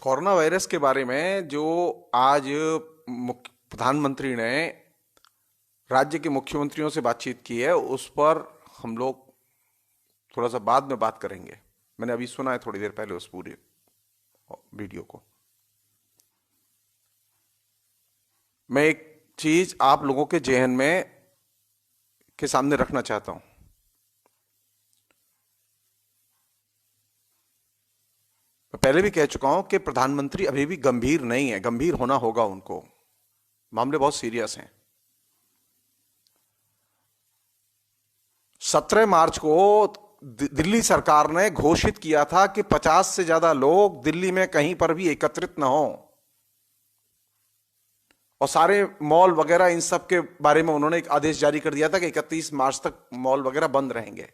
Corona virus के बारे में जो आज प्रधानमंत्री ने राज्य के मुख्यमंत्रियों से बातचीत की है, उस पर हम लोग थोड़ा सा बाद में बात करेंगे। मैंने अभी सुना है थोड़ी देर पहले उस पूरे वीडियो को। मैं एक चीज आप लोगों के जेहन में के सामने रखना चाहता हूं। मैं पहले भी कह चुका हूं कि प्रधानमंत्री अभी भी गंभीर नहीं है, गंभीर होना होगा उनको। मामले बहुत सीरियस हैं। 17 मार्च को दिल्ली सरकार ने घोषित किया था कि 50 से ज्यादा लोग दिल्ली में कहीं पर भी एकत्रित न हो, और सारे मॉल वगैरह इन सब के बारे में उन्होंने एक आदेश जारी कर दिया था कि 31 मार्च तक मॉल वगैरह बंद रहेंगे।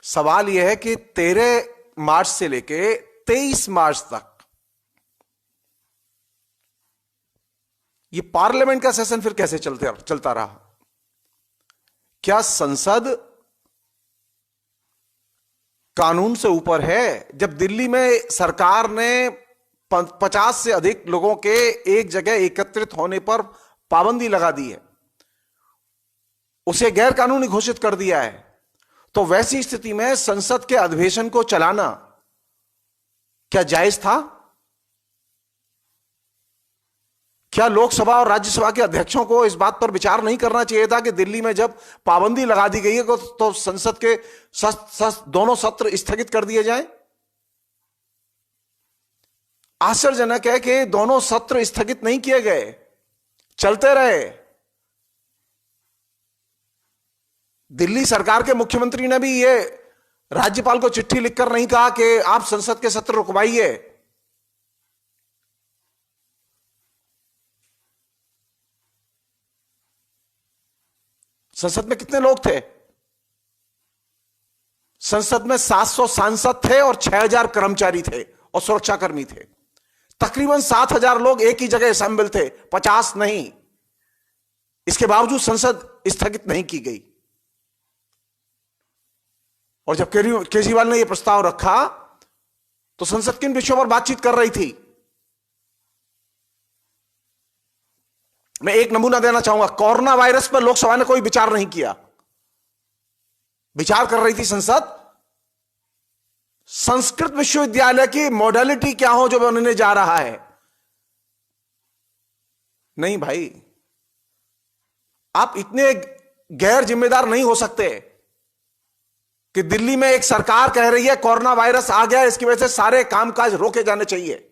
सवाल यह है कि 13 मार्च से लेके 23 मार्च तक ये पार्लियामेंट का सेशन फिर कैसे चलता रहा? क्या संसद कानून से ऊपर है? जब दिल्ली में सरकार ने 50 से अधिक लोगों के एक जगह एकत्रित होने पर पाबंदी लगा दी है, उसे गैर कानूनी घोषित कर दिया है, तो वैसी स्थिति में संसद के अधिवेशन को चलाना क्या जायज था? क्या लोकसभा और राज्यसभा के अध्यक्षों को इस बात पर विचार नहीं करना चाहिए था कि दिल्ली में जब पाबंदी लगा दी गई है तो संसद के दोनों सत्र स्थगित कर दिए जाएं? आश्चर्यजनक है कि दोनों सत्र स्थगित नहीं किए गए, चलते रहे। दिल्ली सरकार के मुख्यमंत्री ने भी ये राज्यपाल को चिट्ठी लिखकर नहीं कहा कि आप संसद के सत्र रुकवाइए। संसद में कितने लोग थे? संसद में 700 सांसद थे और 6000 कर्मचारी थे और सुरक्षाकर्मी थे। तकरीबन 7000 लोग एक ही जगह असेंबल थे, 50 नहीं। इसके बावजूद संसद स्थगित नहीं की गई। और जब केजरीवाल ने यह प्रस्ताव रखा तो संसद किन विषयों पर बातचीत कर रही थी? मैं एक नमूना देना चाहूंगा। कोरोना वायरस पर लोकसभा ने कोई विचार नहीं किया। विचार कर रही थी संसद संस्कृत विश्वविद्यालय की मॉडलिटी क्या हो जो बनने जा रहा है। नहीं भाई, आप इतने गैर जिम्मेदार नहीं हो सकते कि दिल्ली में एक सरकार कह रही है कोरोना वायरस आ गया, इसकी वजह से सारे कामकाज रोके जाने चाहिए,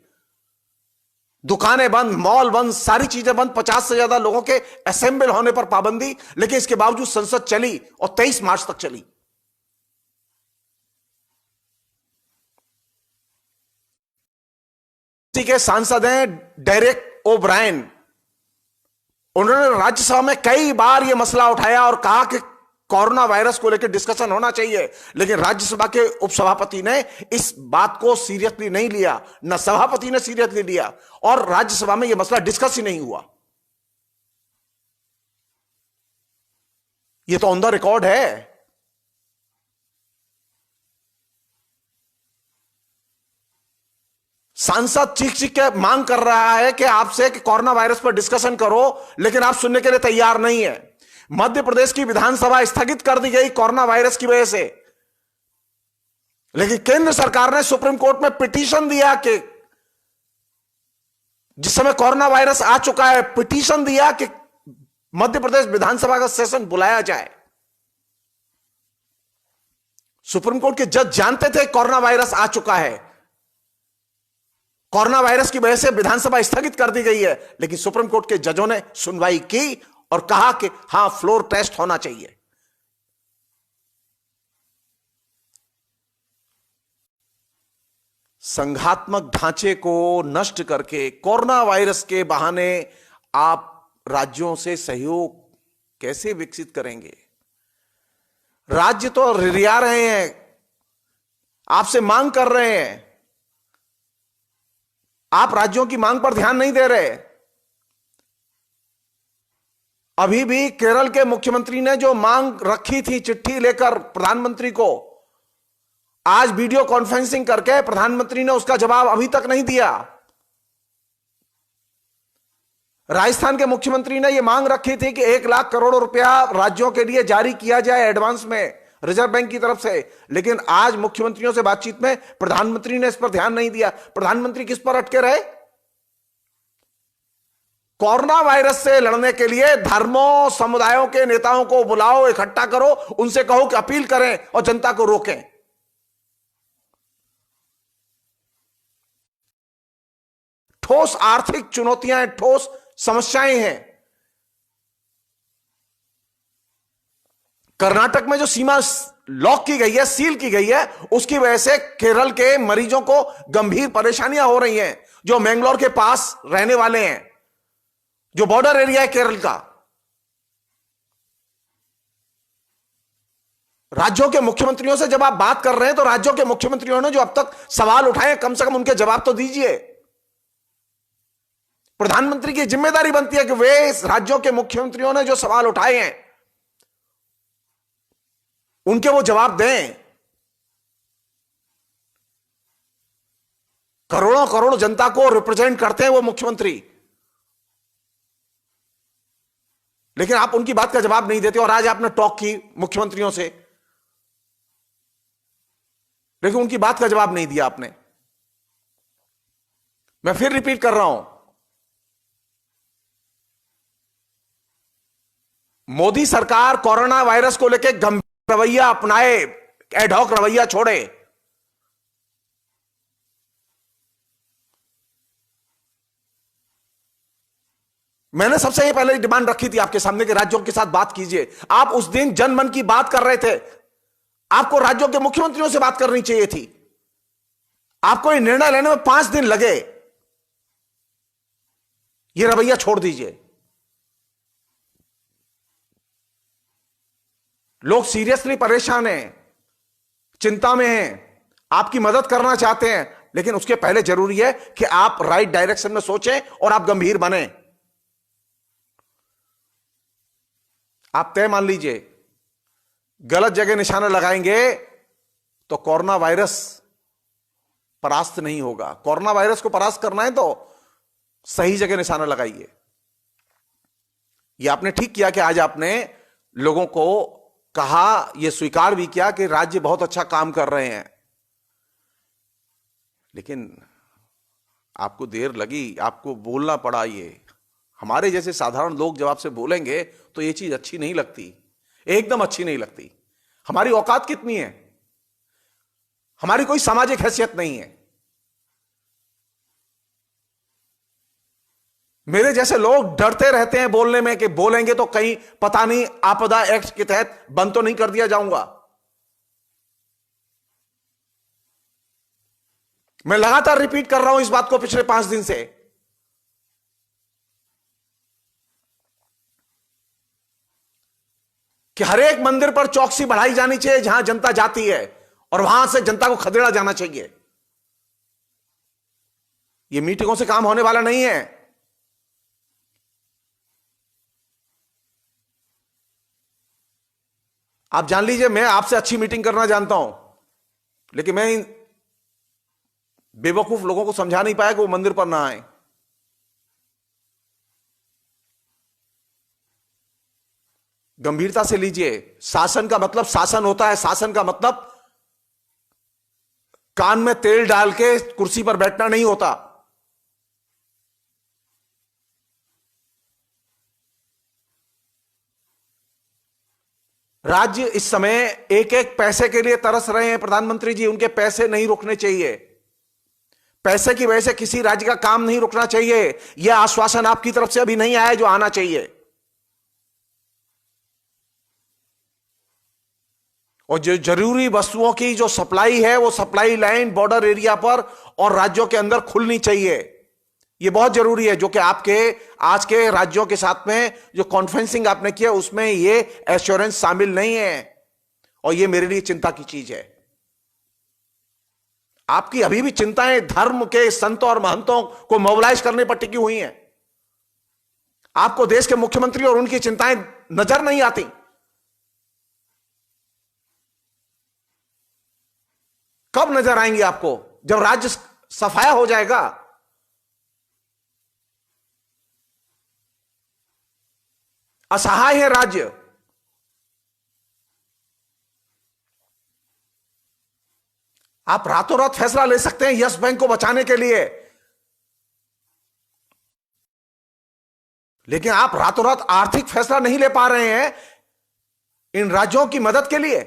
दुकानें बंद, मॉल बंद, सारी चीजें बंद, 50 से ज्यादा लोगों के असेंबल होने पर पाबंदी, लेकिन इसके बावजूद संसद चली और 23 मार्च तक चली। के सांसद हैं डेरेक ओ ब्रायन। उन्होंने राज्यसभा में कई बार यह मसला उठाया और कहा कि कोरोना वायरस को लेकर डिस्कशन होना चाहिए, लेकिन राज्यसभा के उपसभापति ने इस बात को सीरियसली नहीं लिया, न सभापति ने सीरियसली लिया, और राज्यसभा में यह मसला डिस्कस ही नहीं हुआ। यह तो ऑन द रिकॉर्ड है। सांसद चीख चीख के मांग कर रहा है कि आपसे कि कोरोना वायरस पर डिस्कशन करो, लेकिन आप सुनने के लिए तैयार नहीं है। मध्य प्रदेश की विधानसभा स्थगित कर दी गई कोरोना वायरस की वजह से, लेकिन केंद्र सरकार ने सुप्रीम कोर्ट में पिटीशन दिया कि जिस समय कोरोना वायरस आ चुका है, पिटीशन दिया कि मध्य प्रदेश विधानसभा का सेशन बुलाया जाए। सुप्रीम कोर्ट के जज जानते थे कोरोना वायरस आ चुका है, कोरोना वायरस की वजह से विधानसभा स्थगित कर दी गई है, लेकिन सुप्रीम कोर्ट के जजों ने सुनवाई की और कहा कि हां, फ्लोर टेस्ट होना चाहिए। संघात्मक ढांचे को नष्ट करके कोरोना वायरस के बहाने आप राज्यों से सहयोग कैसे विकसित करेंगे? राज्य तो रिरिया रहे हैं, आपसे मांग कर रहे हैं, आप राज्यों की मांग पर ध्यान नहीं दे रहे। अभी भी केरल के मुख्यमंत्री ने जो मांग रखी थी चिट्ठी लेकर प्रधानमंत्री को, आज वीडियो कॉन्फ्रेंसिंग करके प्रधानमंत्री ने उसका जवाब अभी तक नहीं दिया। राजस्थान के मुख्यमंत्री ने यह मांग रखी थी कि 1 लाख करोड़ रुपया राज्यों के लिए जारी किया जाए एडवांस में रिजर्व बैंक की तरफ से, लेकिन आज मुख्यमंत्रियों से बातचीत में प्रधानमंत्री ने इस पर ध्यान नहीं दिया। प्रधानमंत्री किस पर अटके रहे? कोरोना वायरस से लड़ने के लिए धर्मों समुदायों के नेताओं को बुलाओ, इकट्ठा करो, उनसे कहो कि अपील करें और जनता को रोकें। ठोस आर्थिक चुनौतियां हैं, ठोस समस्याएं हैं। कर्नाटक में जो सीमा लॉक की गई है, सील की गई है, उसकी वजह से केरल के मरीजों को गंभीर परेशानियां हो रही हैं, जो मैंगलोर के पास रहने वाले हैं, जो बॉर्डर एरिया है केरल का। राज्यों के मुख्यमंत्रियों से जब आप बात कर रहे हैं तो राज्यों के मुख्यमंत्रियों ने जो अब तक सवाल उठाए, कम से कम उनके जवाब तो दीजिए। प्रधानमंत्री की जिम्मेदारी बनती है कि वे इस राज्यों के मुख्यमंत्रियों ने जो सवाल उठाए हैं उनके वो जवाब दें। करोड़ों करोड़ जनता को रिप्रेजेंट करते हैं वो मुख्यमंत्री, लेकिन आप उनकी बात का जवाब नहीं देते। और आज आपने टॉक की मुख्यमंत्रियों से, लेकिन उनकी बात का जवाब नहीं दिया आपने। मैं फिर रिपीट कर रहा हूं, मोदी सरकार कोरोना वायरस को लेकर गंभीर रवैया अपनाए, एडहॉक रवैया छोड़े। मैंने सबसे पहले डिमांड रखी थी आपके सामने कि राज्यों के साथ बात कीजिए। आप उस दिन जनमन की बात कर रहे थे, आपको राज्यों के मुख्यमंत्रियों से बात करनी चाहिए थी। आपको ये निर्णय लेने में 5 दिन लगे। ये रवैया छोड़ दीजिए। लोग सीरियसली परेशान हैं, चिंता में हैं, आपकी मदद करना चाहते हैं, लेकिन उसके पहले जरूरी है कि आप राइट डायरेक्शन में सोचें और आप गंभीर बने। आप तय मान लीजिए, गलत जगह निशाना लगाएंगे तो कोरोना वायरस परास्त नहीं होगा। कोरोना वायरस को परास्त करना है तो सही जगह निशाना लगाइए। यह आपने ठीक किया कि आज आपने लोगों को कहा, यह स्वीकार भी किया कि राज्य बहुत अच्छा काम कर रहे हैं, लेकिन आपको देर लगी, आपको बोलना पड़ा। ये हमारे जैसे साधारण लोग जब आपसे बोलेंगे तो यह चीज अच्छी नहीं लगती, एकदम अच्छी नहीं लगती। हमारी औकात कितनी है? हमारी कोई सामाजिक हैसियत नहीं है। मेरे जैसे लोग डरते रहते हैं बोलने में कि बोलेंगे तो कहीं पता नहीं आपदा एक्ट के तहत बंद तो नहीं कर दिया जाऊंगा। मैं लगातार रिपीट कर रहा हूं इस बात को पिछले 5 दिन से। कि हर एक मंदिर पर चौकसी बढ़ाई जानी चाहिए जहां जनता जाती है, और वहां से जनता को खदेड़ा जाना चाहिए। यह मीटिंगों से काम होने वाला नहीं है। आप जान लीजिए, मैं आपसे अच्छी मीटिंग करना जानता हूं, लेकिन मैं इन बेवकूफ लोगों को समझा नहीं पाया कि वो मंदिर पर ना आए। गंभीरता से लीजिए। शासन का मतलब शासन होता है। शासन का मतलब कान में तेल डाल के कुर्सी पर बैठना नहीं होता। राज्य इस समय एक एक पैसे के लिए तरस रहे हैं। प्रधानमंत्री जी, उनके पैसे नहीं रुकने चाहिए। पैसे की वजह से किसी राज्य का काम नहीं रुकना चाहिए। यह आश्वासन आपकी तरफ से अभी नहीं आया जो आना चाहिए। और जो जरूरी वस्तुओं की जो सप्लाई है, वो सप्लाई लाइन बॉर्डर एरिया पर और राज्यों के अंदर खुलनी चाहिए। यह बहुत जरूरी है, जो कि आपके आज के राज्यों के साथ में जो कॉन्फ्रेंसिंग आपने किया उसमें यह एश्योरेंस शामिल नहीं है, और यह मेरे लिए चिंता की चीज है। आपकी अभी भी चिंताएं धर्म के संतों और महंतों को मोबिलाइज करने पर टिकी हुई हैं। आपको देश के मुख्यमंत्री और उनकी चिंताएं नजर नहीं आती। कब नजर आएंगी आपको? जब राज्य सफाया हो जाएगा। असहाय है राज्य। आप रातों रात फैसला ले सकते हैं यस बैंक को बचाने के लिए, लेकिन आप रातों रात आर्थिक फैसला नहीं ले पा रहे हैं इन राज्यों की मदद के लिए।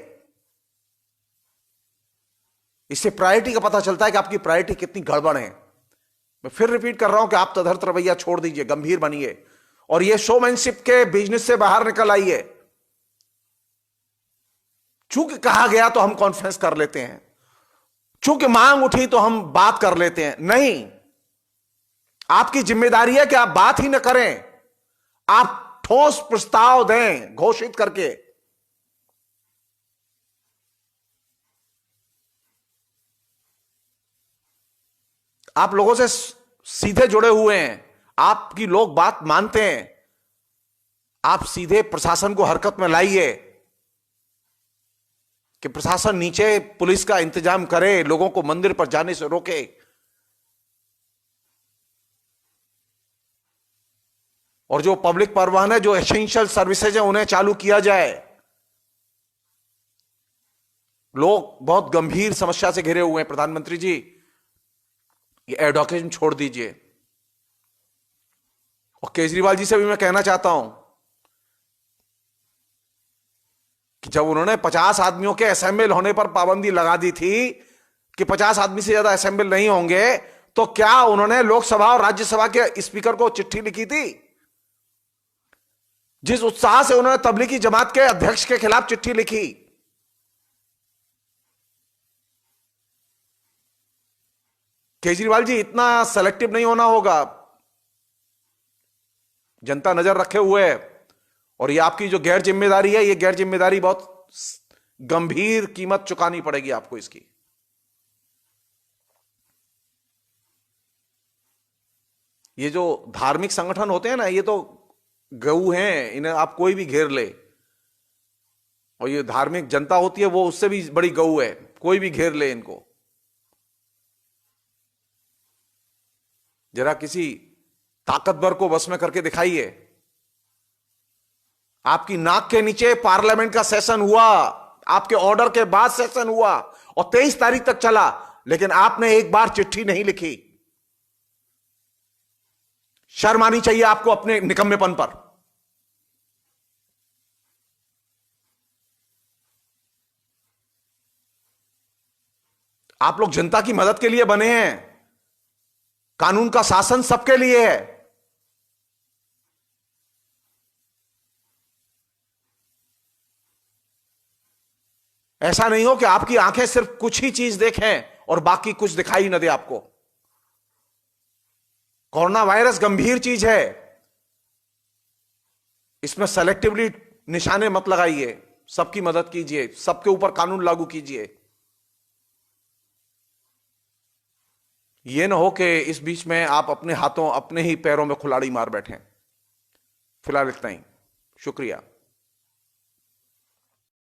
इससे प्रायोरिटी का पता चलता है कि आपकी प्रायोरिटी कितनी गड़बड़ है। मैं फिर रिपीट कर रहा हूं कि आप तदर्थ रवैया छोड़ दीजिए, गंभीर बनिए और ये शोमैनशिप के बिजनेस से बाहर निकल आइए। चूंकि कहा गया तो हम कॉन्फ्रेंस कर लेते हैं, चूंकि मांग उठी तो हम बात कर लेते हैं। नहीं, आपकी जिम्मेदारी है कि आप बात ही न करें, आप ठोस प्रस्ताव दें घोषित करके। आप लोगों से सीधे जुड़े हुए हैं, आपकी लोग बात मानते हैं। आप सीधे प्रशासन को हरकत में लाइए कि प्रशासन नीचे पुलिस का इंतजाम करे, लोगों को मंदिर पर जाने से रोके। और जो पब्लिक परिवहन है, जो एसेंशियल सर्विसेज है, उन्हें चालू किया जाए। लोग बहुत गंभीर समस्या से घिरे हुए हैं। प्रधानमंत्री जी, ये एडवोकेट छोड़ दीजिए। और केजरीवाल जी से भी मैं कहना चाहता हूं कि जब उन्होंने 50 आदमियों के असेंबल होने पर पाबंदी लगा दी थी कि 50 आदमी से ज्यादा असेंबल नहीं होंगे, तो क्या उन्होंने लोकसभा और राज्यसभा के स्पीकर को चिट्ठी लिखी थी? जिस उत्साह से उन्होंने तबलीगी जमात के अध्यक्ष के खिलाफ चिट्ठी लिखी, केजरीवाल जी इतना सेलेक्टिव नहीं होना होगा। जनता नजर रखे हुए है और ये आपकी जो गैर जिम्मेदारी है, ये गैर जिम्मेदारी बहुत गंभीर कीमत चुकानी पड़ेगी आपको इसकी। ये जो धार्मिक संगठन होते हैं ना, ये तो गऊ हैं, इन्हें आप कोई भी घेर ले। और ये धार्मिक जनता होती है, वो उससे भी बड़ी गऊ है, कोई भी घेर ले इनको। जरा किसी ताकतवर को बस में करके दिखाइए। आपकी नाक के नीचे पार्लियामेंट का सेशन हुआ, आपके ऑर्डर के बाद सेशन हुआ और 23 तारीख तक चला, लेकिन आपने एक बार चिट्ठी नहीं लिखी। शर्म आनी चाहिए आपको अपने निकम्मेपन पर। आप लोग जनता की मदद के लिए बने हैं, कानून का शासन सबके लिए है। ऐसा नहीं हो कि आपकी आंखें सिर्फ कुछ ही चीज देखें और बाकी कुछ दिखाई न दे आपको। कोरोना वायरस गंभीर चीज है, इसमें सेलेक्टिवली निशाने मत लगाइए। सबकी मदद कीजिए, सबके ऊपर कानून लागू कीजिए। यह ना हो कि इस बीच में आप अपने हाथों अपने ही पैरों में कुल्हाड़ी मार बैठें। फिलहाल इतना ही, शुक्रिया।